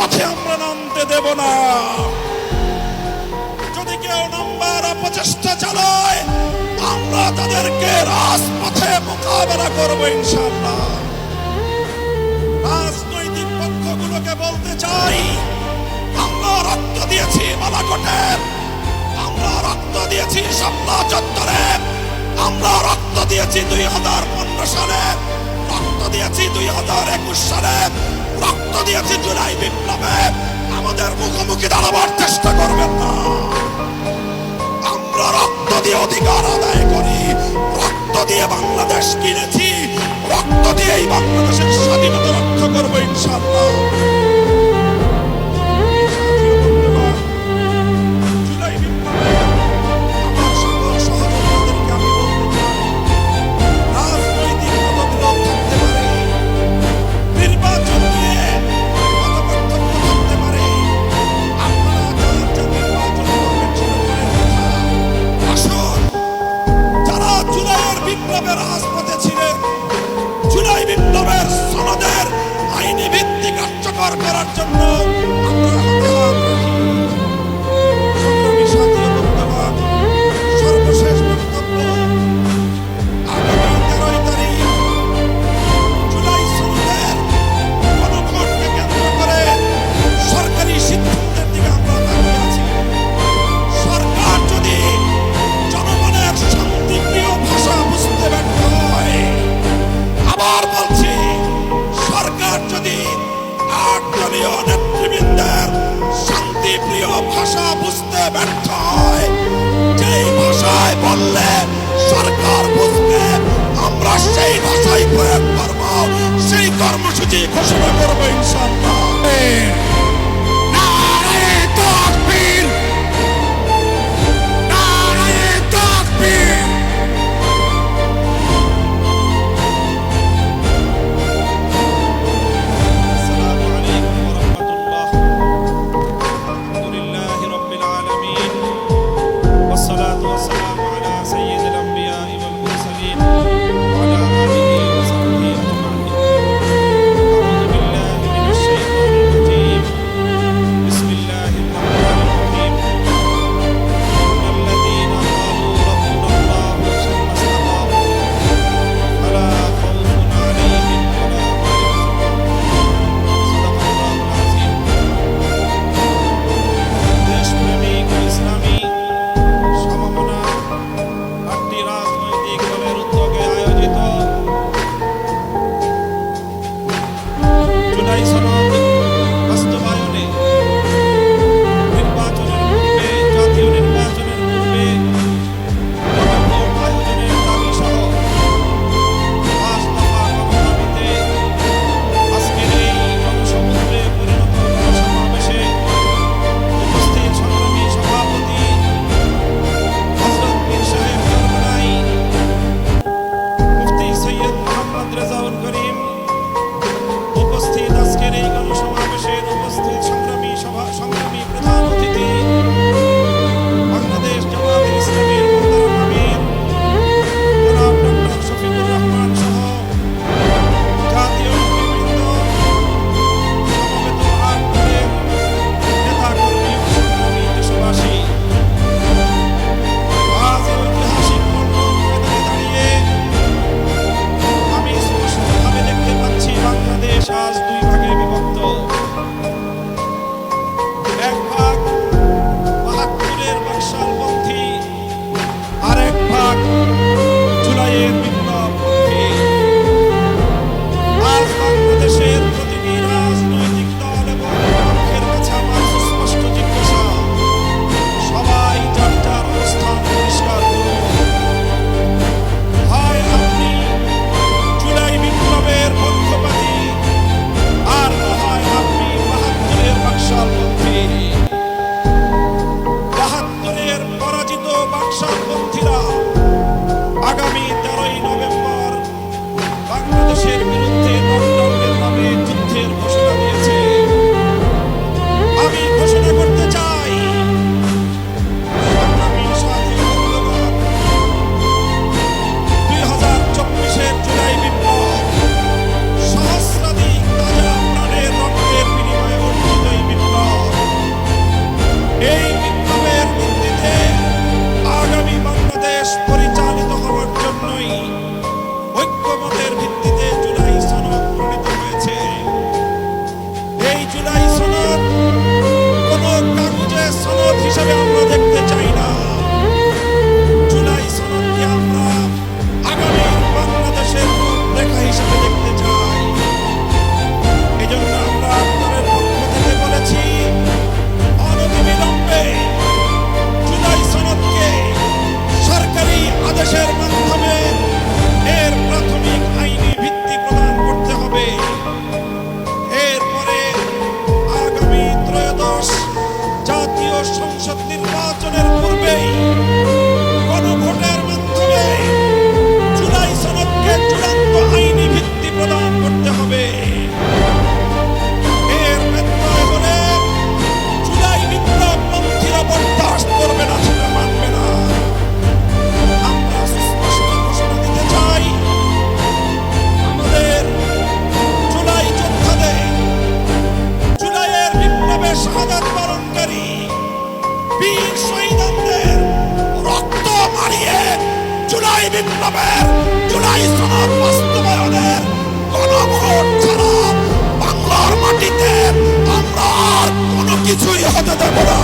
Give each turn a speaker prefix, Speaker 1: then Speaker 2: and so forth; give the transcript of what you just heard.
Speaker 1: রাজপথে আমরা নামতে দেব না। যদি কেউ নাম্বার অপচেষ্টা চালায়, আমরা তাদেরকে রাজপথে মোকাবেলা করব ইনশাআল্লাহ। রাজনৈতিক পক্ষগুলোকে বলতে চাই, আমরা রক্ত দিয়েছি বালাকোটে, আমরা রক্ত দিয়েছি শাপলা চত্বরে, আমরা রক্ত দিয়েছি 2015 সালে, রক্ত দিয়েছি 2021 সালে, রক্ত দিয়েছি জুলাই বিপ্লবে। আমাদের মুখোমুখি দাঁড়াবার চেষ্টা করবেন না। আমরা রক্ত দিয়ে অধিকার আদায় করি, রক্ত দিয়ে বাংলাদেশ কিনেছি, রক্ত দিয়েই বাংলাদেশের স্বাধীনতা রক্ষা করবো ইনশাআল্লাহ। রাজপথে ছিলেন, জুলাই বিপ্লবের সনদের আইনি ভিত্তি কার্যকর করার জন্য সর্বশেষ বক্তব্য, আগামী 13 তারিখ জুলাই সনদের গণভোটকে কেন্দ্র করে সরকারি সিদ্ধান্তের দিকে আমরা তাকিয়ে আছি। সরকার যদি জনগণের শান্তিপ্রিয় ভাষা বুঝতে ব্যর্থ হয়, আবার বলছি, সরকার যদি 8 দলীয় নেতৃবৃন্দের শান্তিপ্রিয় ভাষা বুঝতে ব্যর্থ হয়, যেই ভাষায় বললে সরকার বুঝবে, আমরা সেই ভাষাই প্রয়োগ করব, সেই কর্মসূচি ঘোষণা করব ইনশাআল্লাহ। সংসদ নির্বাচনের পূর্বেই গণভোটের মাধ্যমে জুলাই সনদকে চূড়ান্ত আইনি ভিত্তি প্রদান করতে হবে। এর ব্যত্যয় হলে জুলাই বিপ্লবপন্থীরা বরদাস্ত করবে না, সেটা মানবে না। আমরা সুস্পষ্ট ঘোষণা দিতে চাই, আমাদের জুলাই যোদ্ধাদের, জুলাইয়ের বিপ্লবে শাহাদাত বরণকারী বীর শহীদদের রক্ত মারিয়ে জুলাই বিপ্লবের, জুলাই সনদ বাস্তবায়নের গণভোট ছাড়া বাংলার মাটিতে আমরা আর কোনো কিছুই হতে দেব না।